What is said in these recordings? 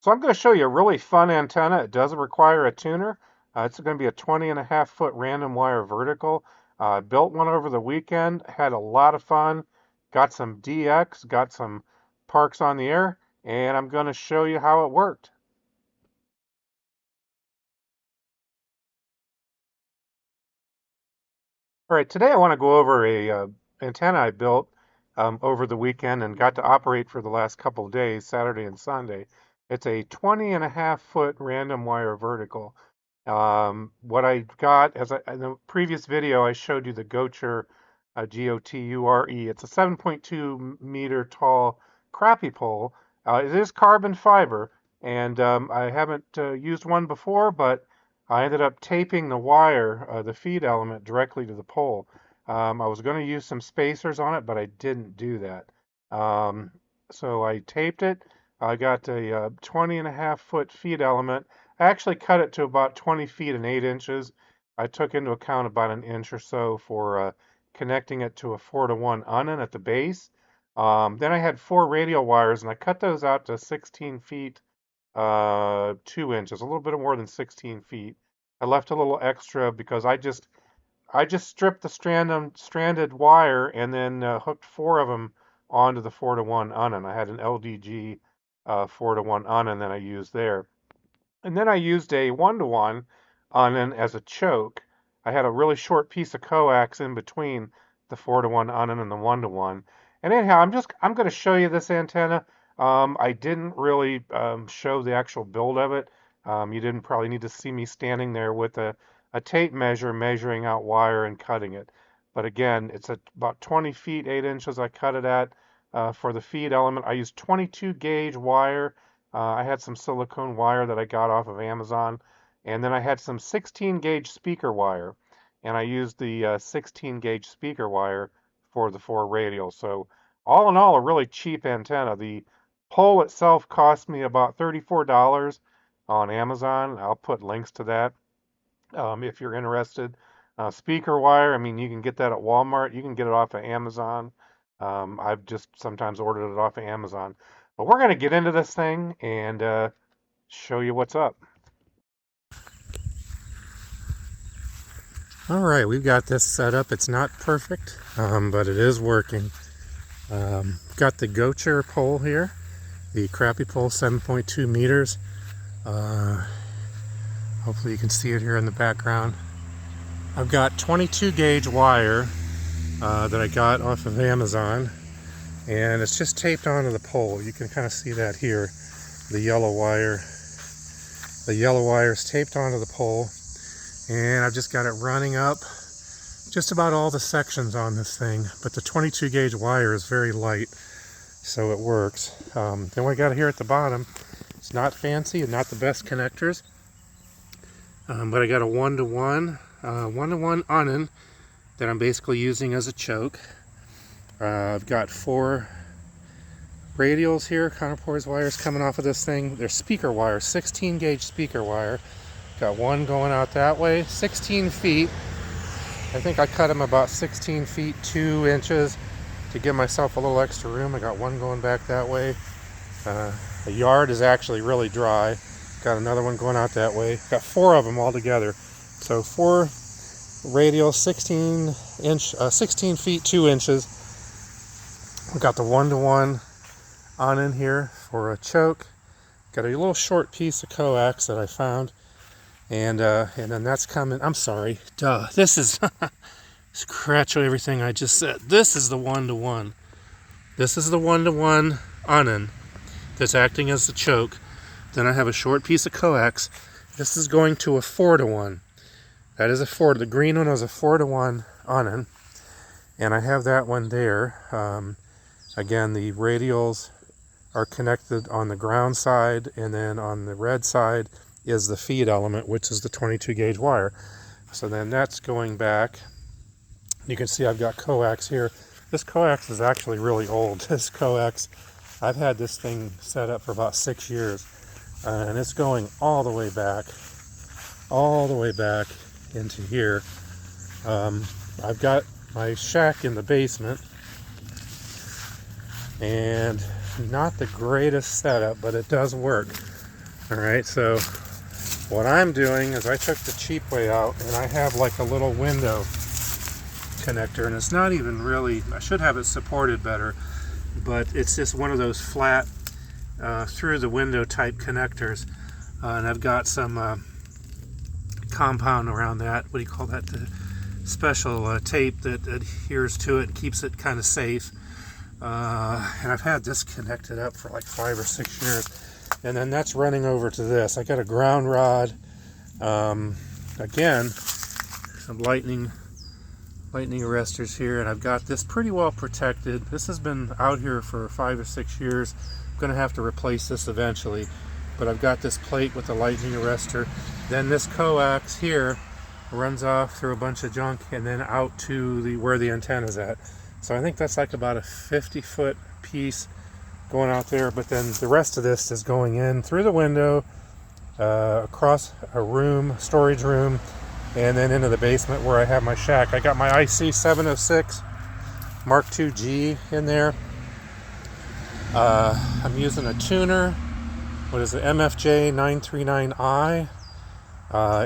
So I'm going to show you a really fun antenna. It doesn't require a tuner. It's going to be a 20.5 foot random wire vertical. I built one over the weekend, had a lot of fun, got some DX, got some parks on the air, and I'm going to show you how it worked. All right, today I want to go over a antenna I built over the weekend and got to operate for the last couple of days, Saturday and Sunday. It's a 20.5 foot random wire vertical. What I got, in the previous video, I showed you the Goture, Goture. It's a 7.2 meter tall crappie pole. It is carbon fiber, and I haven't used one before, but I ended up taping the wire, the feed element, directly to the pole. I was going to use some spacers on it, but I didn't do that. Um, so I taped it. I got a 20.5 foot feed element. I actually cut it to about 20 feet and 8 inches. I took into account about an inch or so for connecting it to a 4-to-1 unun at the base. Then I had 4 radial wires, and I cut those out to 16 feet 2 inches, a little bit more than 16 feet. I left a little extra because I just stripped the stranded wire and then hooked 4 of them onto the 4-to-1 unun. I had an LDG 4-to-1 unun that I used there. And then I used a 1-to-1 unun as a choke. I had a really short piece of coax in between the 4-to-1 unun and the 1-to-1. And anyhow, I'm going to show you this antenna. I didn't really show the actual build of it. You didn't probably need to see me standing there with a tape measure measuring out wire and cutting it. But again, it's at about 20 feet 8 inches I cut it at. For the feed element, I used 22 gauge wire. I had some silicone wire that I got off of Amazon, and then I had some 16 gauge speaker wire, and I used the 16 gauge speaker wire for the 4 radials. So all in all, a really cheap antenna. The pole itself cost me about $34 on Amazon. I'll put links to that if you're interested. Speaker wire, I mean, you can get that at Walmart. You can get it off of Amazon. I've just sometimes ordered it off of Amazon. But we're going to get into this thing and show you what's up. All right, we've got this set up. It's not perfect, but it is working. Got the Goture pole here, the crappie pole, 7.2 meters. Hopefully you can see it here in the background. I've got 22 gauge wire that I got off of Amazon, and it's just taped onto the pole. You can kind of see that here, the yellow wire. The yellow wire is taped onto the pole, and I've just got it running up just about all the sections on this thing, but the 22 gauge wire is very light, so it works. Then we got it here at the bottom. It's not fancy and not the best connectors, but I got a 1-to-1 unun that I'm basically using as a choke. I've got 4 radials here, counterpoise wires coming off of this thing. They're speaker wire, 16 gauge speaker wire. Got one going out that way, 16 feet. I think I cut them about 16 feet 2 inches to give myself a little extra room. I got one going back that way. The yard is actually really dry. Got another one going out that way. Got 4 of them all together. So 4 radial, 16 feet 2 inches. We got the 1-to-1 on in here for a choke. Got a little short piece of coax that I found, and then that's coming. I'm sorry, this is scratch everything I just said. This is the 1-to-1. This is the 1-to-1 unun that's acting as the choke. Then I have a short piece of coax. This is going to a 4-to-1. That is a 4. The green one was a 4-to-1 unun, and I have that one there. Again, the radials are connected on the ground side, and then on the red side is the feed element, which is the 22 gauge wire. So then that's going back. You can see I've got coax here. This coax is actually really old. This coax, I've had this thing set up for about 6 years, and it's going all the way back into here. I've got my shack in the basement, and not the greatest setup, but it does work. All right, so what I'm doing is I took the cheap way out, and I have like a little window connector, and it's not even really, I should have it supported better, but it's just one of those flat through the window type connectors, and I've got some compound around that. What do you call that? The special tape that adheres to it and keeps it kind of safe. And I've had this connected up for like 5 or 6 years, and then that's running over to this. I got a ground rod, again, some lightning arresters here, and I've got this pretty well protected. This has been out here for 5 or 6 years. I'm going to have to replace this eventually, but I've got this plate with the lightning arrestor. Then this coax here runs off through a bunch of junk and then out to where the antenna's at. So I think that's like about a 50-foot piece going out there, but then the rest of this is going in through the window, across a room, storage room, and then into the basement where I have my shack. I got my IC 706 Mark II-G in there. I'm using a tuner. What is it? MFJ 939i.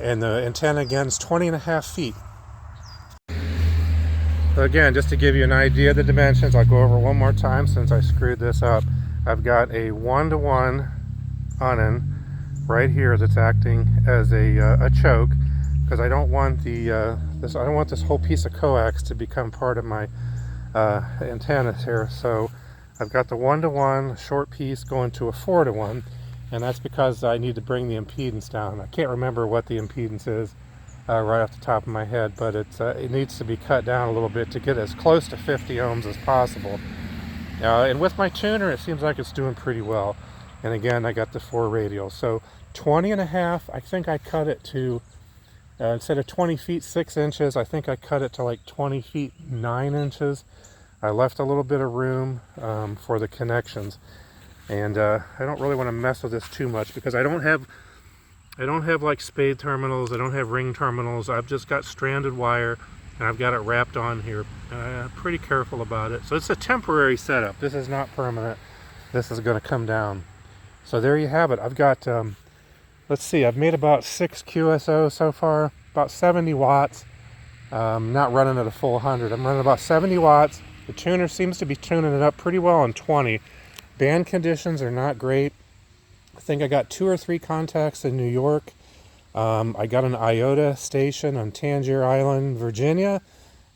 And the antenna again is 20.5 feet. So again, just to give you an idea of the dimensions, I'll go over one more time since I screwed this up. I've got a 1-to-1 unun right here that's acting as a choke, because I don't want this whole piece of coax to become part of my antennas here. So I've got the 1-to-1 short piece going to a 4-to-1, and that's because I need to bring the impedance down. I can't remember what the impedance is right off the top of my head, but it needs to be cut down a little bit to get as close to 50 ohms as possible. And with my tuner, it seems like it's doing pretty well. And again, I got the 4 radials. So 20.5, I think I cut it to, instead of 20 feet 6 inches, I think I cut it to like 20 feet 9 inches. I left a little bit of room for the connections. And I don't really want to mess with this too much because I don't have like spade terminals, I don't have ring terminals. I've just got stranded wire, and I've got it wrapped on here. Pretty careful about it. So it's a temporary setup. This is not permanent. This is going to come down. So there you have it. I've got, let's see, I've made about 6 QSO so far, about 70 watts. Not running at a full 100. I'm running about 70 watts. The tuner seems to be tuning it up pretty well on 20. Band conditions are not great. I think I got 2 or 3 contacts in New York. I got an IOTA station on Tangier Island, Virginia.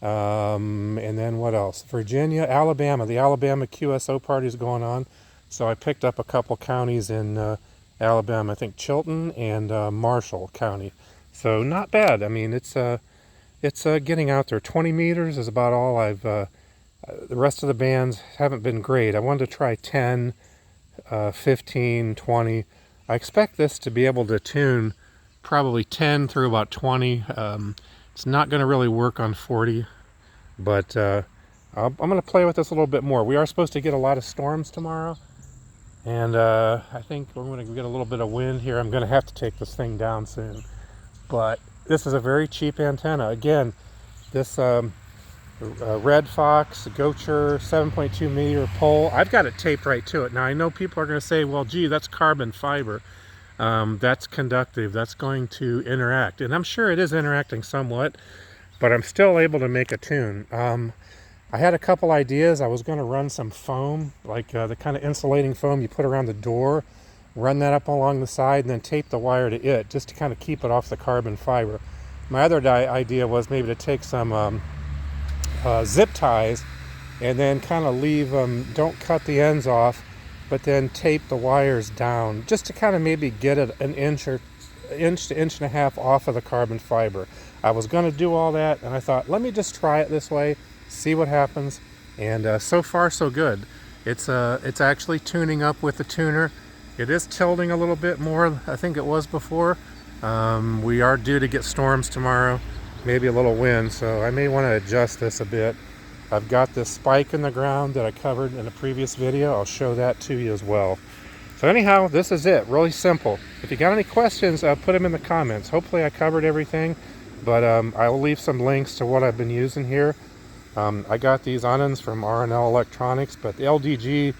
And then what else? Virginia, Alabama. The Alabama QSO party is going on. So I picked up a couple counties in Alabama. I think Chilton and Marshall County. So not bad. I mean, it's getting out there. 20 meters is about all I've... the rest of the bands haven't been great. I wanted to try 10, 15, 20. I expect this to be able to tune probably 10 through about 20. It's not going to really work on 40, but I'm going to play with this a little bit more. We are supposed to get a lot of storms tomorrow, and I think we're going to get a little bit of wind here. I'm going to have to take this thing down soon, but this is a very cheap antenna. Again, this Red Fox Goture 7.2 meter pole. I've got it taped right to it. Now I know people are going to say, well, gee, that's carbon fiber. That's conductive. That's going to interact. And I'm sure it is interacting somewhat, but I'm still able to make a tune. I had a couple ideas. I was going to run some foam, like the kind of insulating foam you put around the door, run that up along the side, and then tape the wire to it, just to kind of keep it off the carbon fiber. My other idea was maybe to take some zip ties and then kind of leave them, don't cut the ends off, but then tape the wires down just to kind of maybe get it an inch to inch and a half off of the carbon fiber. I was going to do all that, and I thought, let me just try it this way, see what happens, and so far so good. It's actually tuning up with the tuner. It is tilting a little bit more, I think it was before. We are due to get storms tomorrow, maybe a little wind, so I may want to adjust this a bit. I've got this spike in the ground that I covered in a previous video. I'll show that to you as well. So anyhow, this is it. Really simple. If you got any questions, put them in the comments. Hopefully I covered everything, but I'll leave some links to what I've been using here. I got these ununs from R&L Electronics, but the LDG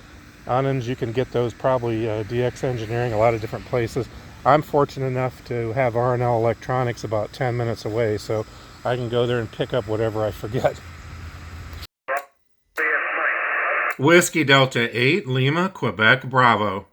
Ununs, you can get those probably DX Engineering, a lot of different places. I'm fortunate enough to have R&L Electronics about 10 minutes away, so I can go there and pick up whatever I forget. Whiskey Delta 8, Lima, Quebec, Bravo.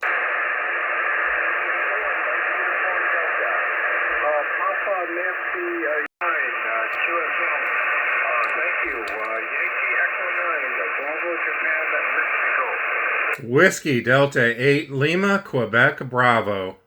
Whiskey Delta 8, Lima, Quebec, Bravo.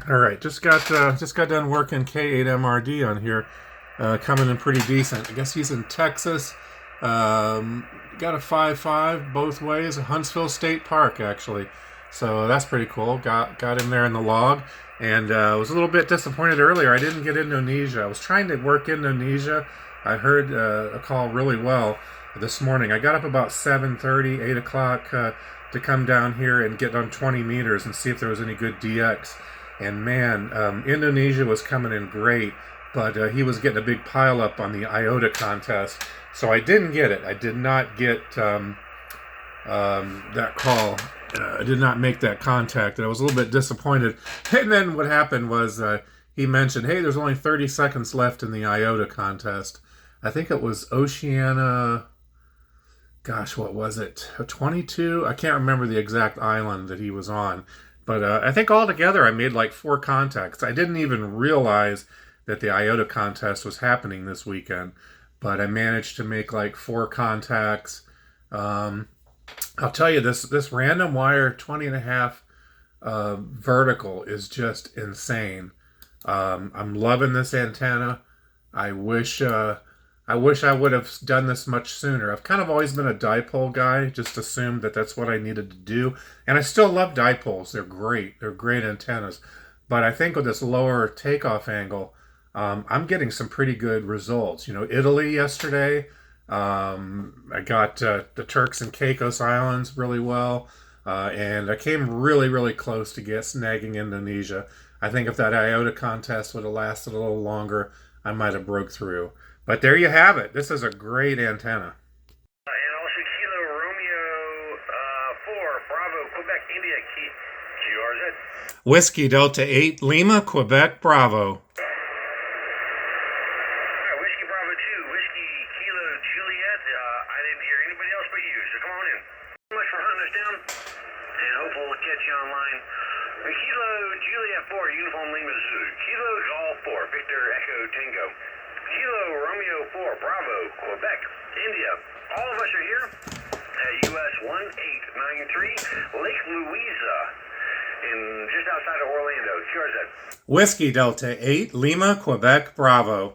All right, just got done working K8MRD on here, coming in pretty decent. I guess he's in Texas. Got a 5.5 both ways, Huntsville State Park actually, so that's pretty cool. Got him there in the log, and was a little bit disappointed earlier. I didn't get Indonesia. I was trying to work Indonesia. I heard a call really well this morning. I got up about 7:30, 8 o'clock to come down here and get on 20 meters and see if there was any good DX. And man, Indonesia was coming in great, but he was getting a big pile up on the IOTA contest. So I didn't get it. I did not get that call. I did not make that contact, and I was a little bit disappointed. And then what happened was he mentioned, hey, there's only 30 seconds left in the IOTA contest. I think it was Oceania, gosh, what was it? 22? I can't remember the exact island that he was on. But I think altogether I made like 4 contacts. I didn't even realize that the IOTA contest was happening this weekend. But I managed to make like 4 contacts. I'll tell you, this random wire 20.5 vertical is just insane. I'm loving this antenna. I wish I would have done this much sooner. I've kind of always been a dipole guy, just assumed that that's what I needed to do. And I still love dipoles. They're great. They're great antennas. But I think with this lower takeoff angle, I'm getting some pretty good results. You know, Italy yesterday, I got the Turks and Caicos Islands really well. And I came really, really close to snagging Indonesia. I think if that IOTA contest would have lasted a little longer, I might have broke through. But there you have it. This is a great antenna. And also Kilo Romeo 4, Bravo, Quebec, India, QRZ. Whiskey Delta 8, Lima, Quebec, Bravo. Alright, Whiskey Bravo 2, Whiskey Kilo Juliet. I didn't hear anybody else but you, so come on in. Thank you so much for hunting us down, and hopefully we'll catch you online. Kilo Juliet 4, Uniform Lima Zulu. Kilo Golf 4, Victor Echo Tango. Kilo Romeo 4, Bravo, Quebec, India. All of us are here at US 1893, Lake Louisa, just outside of Orlando. QRZ. Whiskey Delta 8, Lima, Quebec, Bravo. Alright,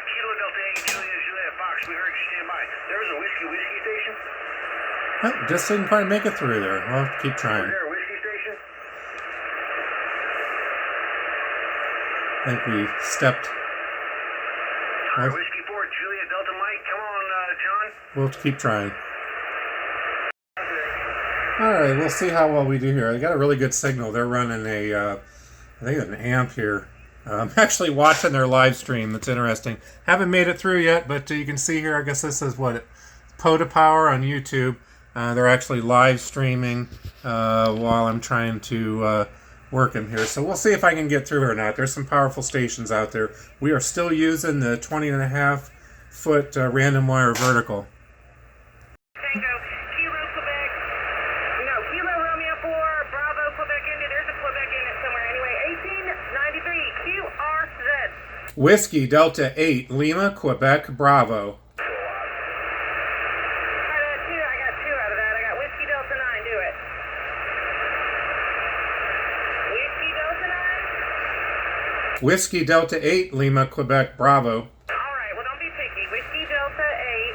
Kilo Delta 8, Juliet Fox, we heard you stand by. There was a whiskey station? Oh, just didn't quite make it through there. I'll keep trying. Was there a whiskey station? I think we stepped. Alright, Whiskey 4, Juliet Delta Mike. Come on, John. We'll keep trying. Alright, we'll see how well we do here. I got a really good signal. They're running I think an amp here. I'm actually watching their live stream. That's interesting. Haven't made it through yet, but you can see here, I guess this is what, POTA Power on YouTube. They're actually live streaming while I'm trying to work them here. So we'll see if I can get through or not. There's some powerful stations out there. We are still using the 20.5 foot random wire vertical. Tango, Kilo Quebec. No, Kilo Romeo 4, Bravo, Quebec, India. There's a Quebec in it somewhere. Anyway, 1893, QRZ. Whiskey Delta 8, Lima, Quebec, Bravo. Whiskey Delta 8, Lima, Quebec, Bravo. All right, well, don't be picky. Whiskey Delta 8,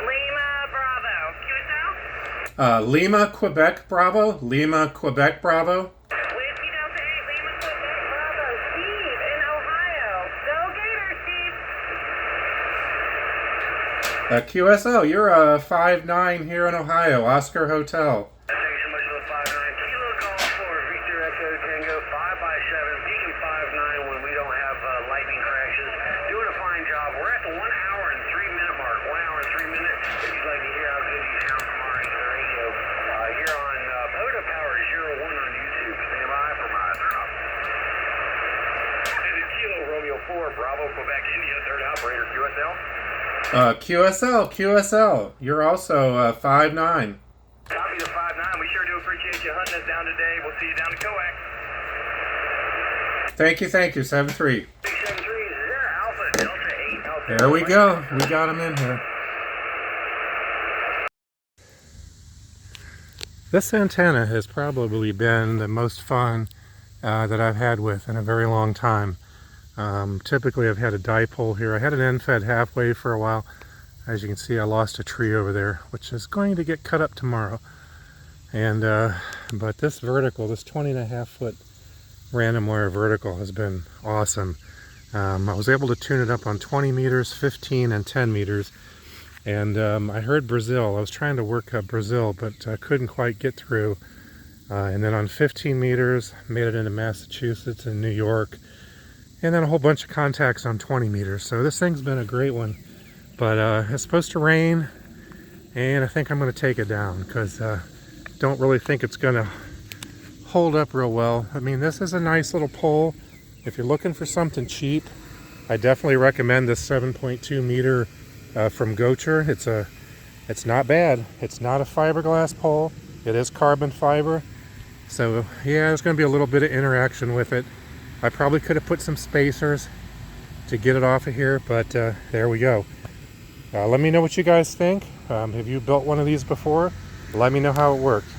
Lima, Bravo. QSL? Lima, Quebec, Bravo. Lima, Quebec, Bravo. Whiskey Delta 8, Lima, Quebec, Bravo. Steve in Ohio. QSO, you're 5'9" here in Ohio, Oscar Hotel. Thank you so much for the 5-9. Kilo call for Victor Echo Tango 5x7, peaking 5-9 when we don't have lightning crashes. Doing a fine job. We're at the 1 hour and 3 minute mark. 1 hour and 3 minutes. If you'd like to hear how good you sound from our radio here on Poda Power 01 on YouTube. Stand by for my drop. This is Kilo Romeo 4, Bravo, Quebec, India, third operator, QSL. QSL, you're also 5'9". Copy the 5-9. We sure do appreciate you hunting us down today. We'll see you down at coax. Thank you, 7-3. 673 is there. Alpha Delta 8. Alpha There we go. We got him in here. This antenna has probably been the most fun that I've had with in a very long time. Typically I've had a dipole here. I had an end fed halfway for a while. As you can see, I lost a tree over there, which is going to get cut up tomorrow. And but this vertical, this 20.5 foot random wire vertical has been awesome. I was able to tune it up on 20 meters, 15 and 10 meters. And I heard Brazil. I was trying to work Brazil, but I couldn't quite get through. And then on 15 meters, made it into Massachusetts and New York. And then a whole bunch of contacts on 20 meters. So this thing's been a great one. But it's supposed to rain, and I think I'm going to take it down because don't really think it's going to hold up real well. I mean, this is a nice little pole. If you're looking for something cheap, I definitely recommend this 7.2 meter from Goture. It's not bad. It's not a fiberglass pole. It is carbon fiber. So yeah, there's going to be a little bit of interaction with it. I probably could have put some spacers to get it off of here, but there we go. Let me know what you guys think. Have you built one of these before? Let me know how it works.